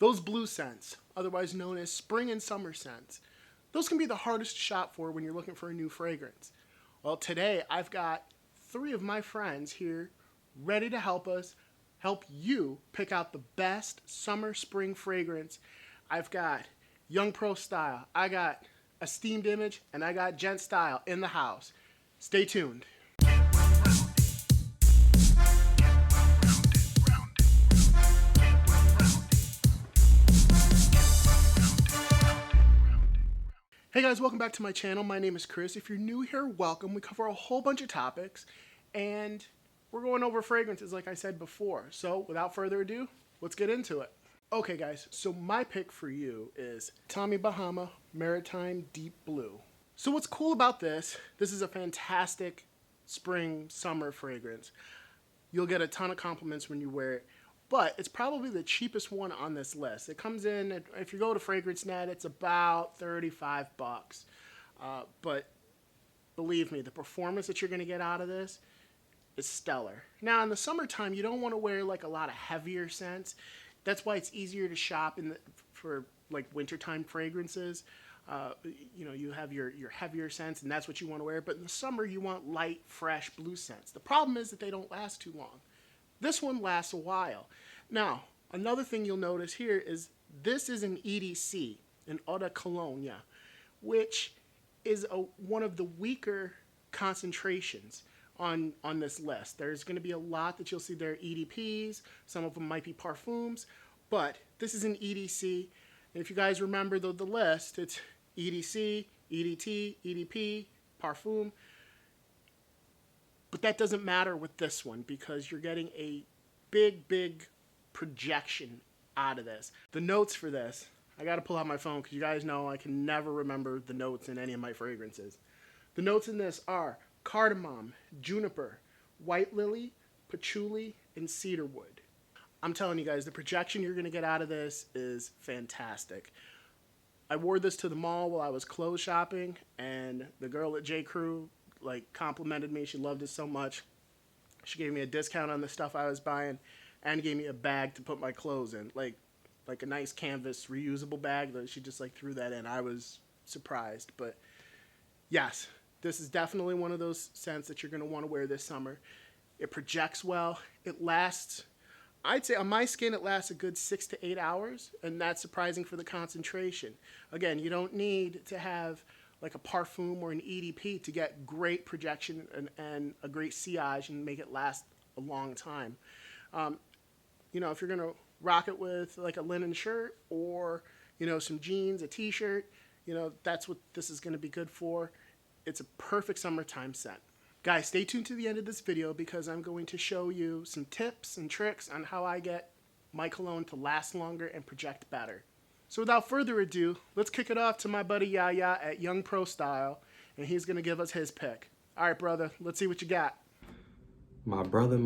Those blue scents, otherwise known as spring and summer scents, those can be the hardest to shop for when you're looking for a new fragrance. Well, today I've got 3 of my friends here ready to help you pick out the best summer spring fragrance. I've got Young Pro Style, I got Esteemed Image, and I got Gentstyle in the house. Stay tuned. Hey guys, welcome back to my channel. My name is Chris. If you're new here, welcome. We cover a whole bunch of topics, and we're going over fragrances like I said before. So without further ado, let's get into it. Okay guys, so my pick for you is Tommy Bahama Maritime Deep Blue. So what's cool about this is a fantastic spring, summer fragrance. You'll get a ton of compliments when you wear it. But it's probably the cheapest one on this list. It comes in, if you go to FragranceNet, it's about 35 bucks. But believe me, the performance that you're going to get out of this is stellar. Now, in the summertime, you don't want to wear like a lot of heavier scents. That's why it's easier to shop for like wintertime fragrances. You have your heavier scents, and that's what you want to wear. But in the summer, you want light, fresh blue scents. The problem is that they don't last too long. This one lasts a while. Now, another thing you'll notice here is this is an EDC, an Eau de Cologne, which is one of the weaker concentrations on this list. There's going to be a lot that you'll see there are EDPs, some of them might be parfums, but this is an EDC. And if you guys remember the list, it's EDC, EDT, EDP, parfum. But that doesn't matter with this one because you're getting a big projection out of this. The notes for this, I got to pull out my phone because you guys know I can never remember the notes in any of my fragrances. The notes in this are cardamom, juniper, white lily, patchouli, and cedarwood. I'm telling you guys, the projection you're going to get out of this is fantastic. I wore this to the mall while I was clothes shopping, and the girl at J. Crew complimented me. She loved it so much. She gave me a discount on the stuff I was buying and gave me a bag to put my clothes in, like a nice canvas reusable bag that she just threw that in. I was surprised, but yes, this is definitely one of those scents that you're going to want to wear this summer. It projects well. It lasts, I'd say on my skin, it lasts a good 6 to 8 hours, and that's surprising for the concentration. Again, you don't need to have like a parfum or an EDP to get great projection and a great sillage and make it last a long time. If you're gonna rock it with like a linen shirt or some jeans, a t-shirt, that's what this is gonna be good for. It's a perfect summertime scent. Guys, stay tuned to the end of this video because I'm going to show you some tips and tricks on how I get my cologne to last longer and project better. So without further ado, let's kick it off to my buddy Yahya at Young Pro Style, and he's going to give us his pick. All right, brother, let's see what you got. My brother,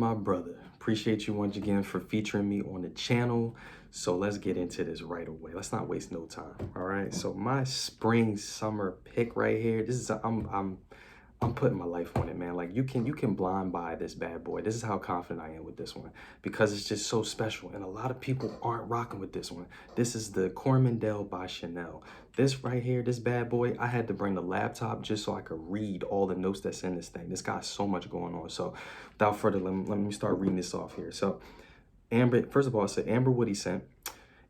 appreciate you once again for featuring me on the channel. So let's get into this right away. Let's not waste no time, all right? So my spring summer pick right here, this is I'm putting my life on it, man. Like you can blind buy this bad boy. This is how confident I am with this one because it's just so special. And a lot of people aren't rocking with this one. This is the Coromandel by Chanel. This right here, this bad boy, I had to bring the laptop just so I could read all the notes that's in this thing. This got so much going on. So without further, let me start reading this off here. So amber, first of all, it's an amber woody scent.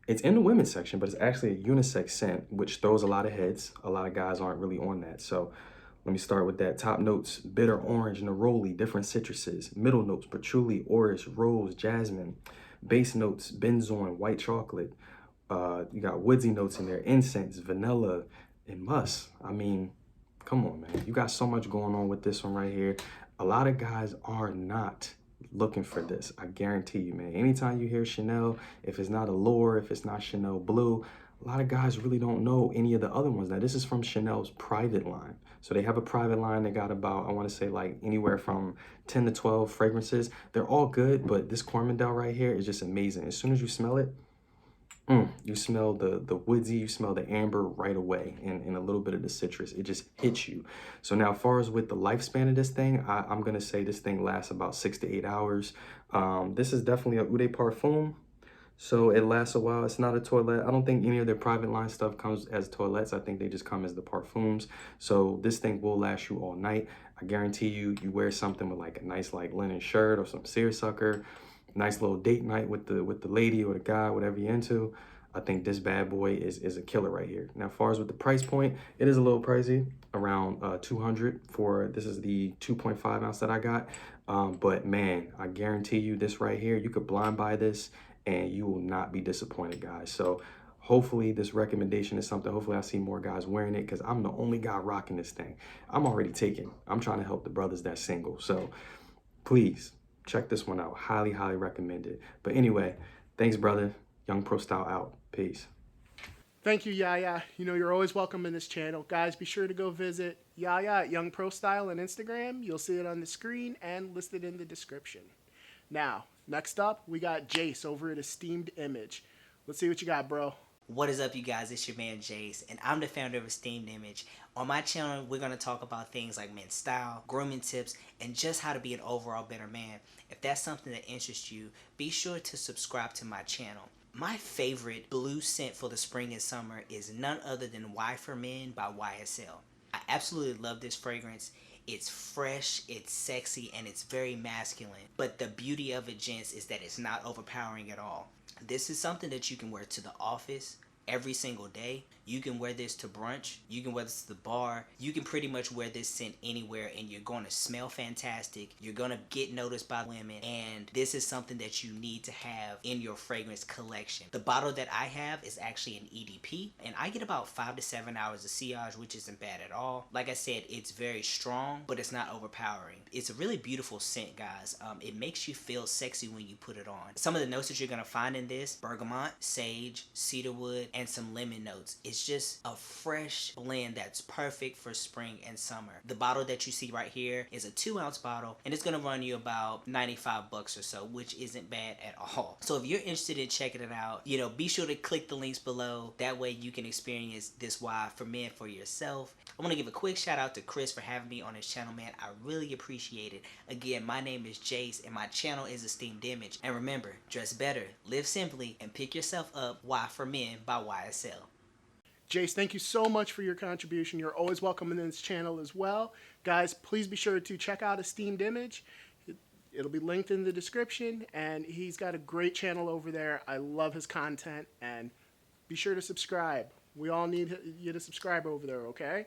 It's in the women's section, but it's actually a unisex scent, which throws a lot of heads. A lot of guys aren't really on that. So let me start with that. Top notes, bitter orange, neroli, different citruses. Middle notes, patchouli, orris, rose, jasmine. Base notes, benzoin, white chocolate. You got woodsy notes in there, incense, vanilla, and musk. I mean, come on, man. You got so much going on with this one right here. A lot of guys are not looking for this. I guarantee you, man. Anytime you hear Chanel, if it's not Allure, if it's not Chanel Blue, a lot of guys really don't know any of the other ones. Now, this is from Chanel's private line. So they have a private line. They got about, I want to say anywhere from 10 to 12 fragrances. They're all good, but this Coromandel right here is just amazing. As soon as you smell it, you smell the woodsy, you smell the amber right away, and a little bit of the citrus. It just hits you. So now, as far as with the lifespan of this thing, I'm going to say this thing lasts about 6 to 8 hours. This is definitely a Eau de Parfum. So it lasts a while. It's not a toilet. I don't think any of their private line stuff comes as toilettes. I think they just come as the parfums. So this thing will last you all night. I guarantee you, you wear something with like a nice like linen shirt or some seersucker, nice little date night with the lady or the guy, whatever you're into. I think this bad boy is a killer right here. Now, as far as with the price point, it is a little pricey, around 200 for, this is the 2.5 ounce that I got. But man, I guarantee you this right here, you could blind buy this and you will not be disappointed, guys. So hopefully this recommendation is something, hopefully I see more guys wearing it, because I'm the only guy rocking this thing. I'm already taken. I'm trying to help the brothers that's single. So please check this one out. Highly, highly recommend it. But anyway, thanks, brother. Young Pro Style out. Peace. Thank you, Yahya. You know, you're always welcome in this channel. Guys, be sure to go visit Yahya at Young Pro Style on Instagram. You'll see it on the screen and listed in the description. Now, next up, we got Jayce over at Esteemed Image. Let's see what you got, bro. What is up, you guys? It's your man Jayce, and I'm the founder of Esteemed Image. On my channel, we're going to talk about things like men's style, grooming tips, and just how to be an overall better man. If that's something that interests you, be sure to subscribe to my channel. My favorite blue scent for the spring and summer is none other than Y for Men by YSL. I absolutely love this fragrance. It's fresh, it's sexy, and it's very masculine. But the beauty of it, gents, is that it's not overpowering at all. This is something that you can wear to the office every single day. You can wear this to brunch. You can wear this to the bar. You can pretty much wear this scent anywhere and you're going to smell fantastic. You're going to get noticed by women. And this is something that you need to have in your fragrance collection. The bottle that I have is actually an EDP. And I get about 5 to 7 hours of sillage, which isn't bad at all. Like I said, it's very strong, but it's not overpowering. It's a really beautiful scent, guys. It makes you feel sexy when you put it on. Some of the notes that you're going to find in this: bergamot, sage, cedarwood, and some lemon notes. It's just a fresh blend that's perfect for spring and summer. The bottle that you see right here is a 2-ounce bottle, and it's gonna run you about 95 bucks or so, which isn't bad at all. So if you're interested in checking it out, you know, be sure to click the links below. That way you can experience this Y for Men for yourself. I want to give a quick shout out to Chris for having me on his channel, man. I really appreciate it. Again, my name is Jayce, and my channel is Esteemed Image. And remember, dress better, live simply, and pick yourself up. Y for Men by YSL. Jayce, thank you so much for your contribution. You're always welcome in this channel as well. Guys, please be sure to check out Esteemed Image. It'll be linked in the description, and he's got a great channel over there. I love his content, and be sure to subscribe. We all need you to subscribe over there, okay?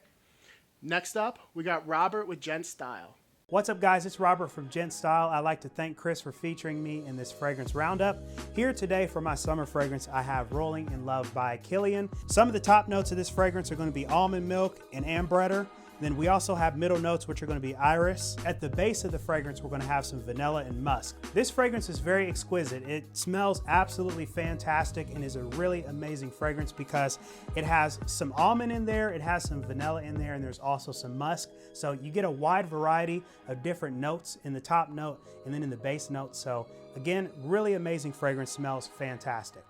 Next up, we got Robert with Gentstyle. What's up, guys? It's Robert from Gentstyle. I'd like to thank Chris for featuring me in this fragrance roundup. Here today for my summer fragrance, I have Rolling in Love by Kilian. Some of the top notes of this fragrance are going to be almond milk and ambretter. Then we also have middle notes, which are going to be iris. At the base of the fragrance, we're going to have some vanilla and musk. This fragrance is very exquisite. It smells absolutely fantastic and is a really amazing fragrance because it has some almond in there, it has some vanilla in there, and there's also some musk. So you get a wide variety of different notes in the top note and then in the base note. So again, really amazing fragrance, smells fantastic.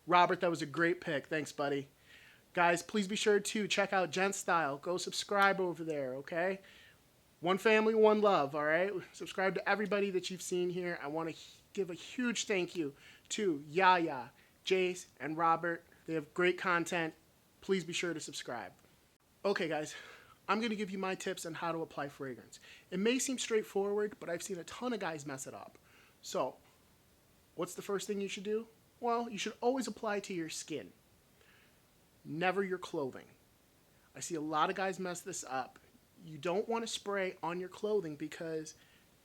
Robert, that was a great pick. Thanks, buddy. Guys, please be sure to check out Gentstyle. Go subscribe over there, okay? One family, one love, all right? Subscribe to everybody that you've seen here. I want to give a huge thank you to Yahya, Jayce, and Robert. They have great content. Please be sure to subscribe. Okay, guys, I'm going to give you my tips on how to apply fragrance. It may seem straightforward, but I've seen a ton of guys mess it up. So, what's the first thing you should do? Well, you should always apply to your skin. Never your clothing. I see a lot of guys mess this up. You don't want to spray on your clothing because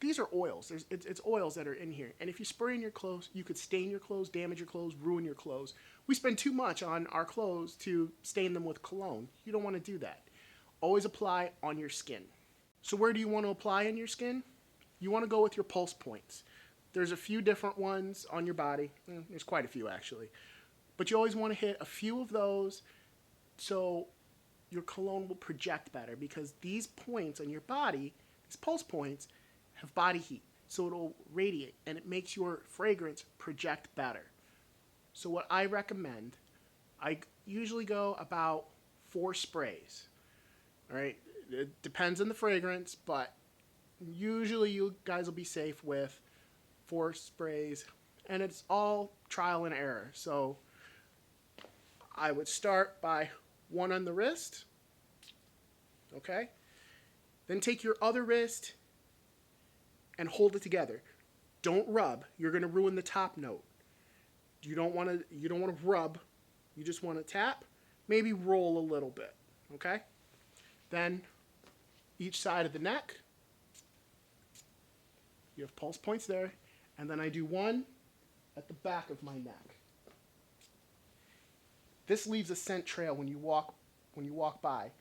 these are oils. It's oils that are in here. And if you spray in your clothes, you could stain your clothes, damage your clothes, ruin your clothes. We spend too much on our clothes to stain them with cologne. You don't want to do that. Always apply on your skin. So where do you want to apply in your skin? You want to go with your pulse points. There's a few different ones on your body. There's quite a few actually. But you always want to hit a few of those so your cologne will project better because these points on your body, these pulse points, have body heat. So it'll radiate and it makes your fragrance project better. So what I recommend, I usually go about 4 sprays. All right, it depends on the fragrance, but usually you guys will be safe with 4 sprays and it's all trial and error. So I would start by one on the wrist, okay? Then take your other wrist and hold it together. Don't rub. You're going to ruin the top note. You don't want to rub. You just want to tap, maybe roll a little bit, okay? Then each side of the neck. You have pulse points there, and then I do one at the back of my neck. This leaves a scent trail when you walk by.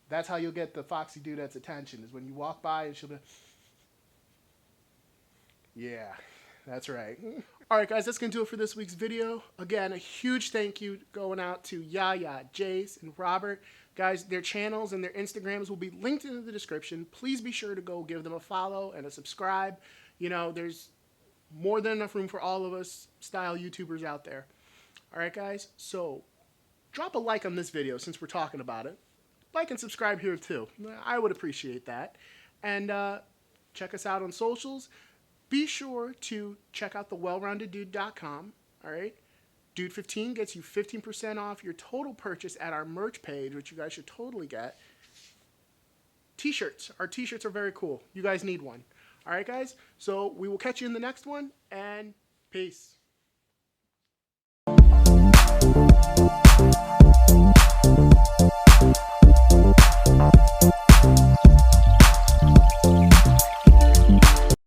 That's how you'll get the Foxy Dudettes' attention, is when you walk by and she'll be, yeah, that's right. All right, guys, that's going to do it for this week's video. Again, a huge thank you going out to Yahya, Jayce, and Robert. Guys, their channels and their Instagrams will be linked in the description. Please be sure to go give them a follow and a subscribe. You know, there's more than enough room for all of us style YouTubers out there. All right, guys, so drop a like on this video since we're talking about it. Like and subscribe here, too. I would appreciate that. And check us out on socials. Be sure to check out the wellroundeddude.com, all right? Dude 15 gets you 15% off your total purchase at our merch page, which you guys should totally get. T-shirts. Our T-shirts are very cool. You guys need one. All right, guys? So we will catch you in the next one, and peace.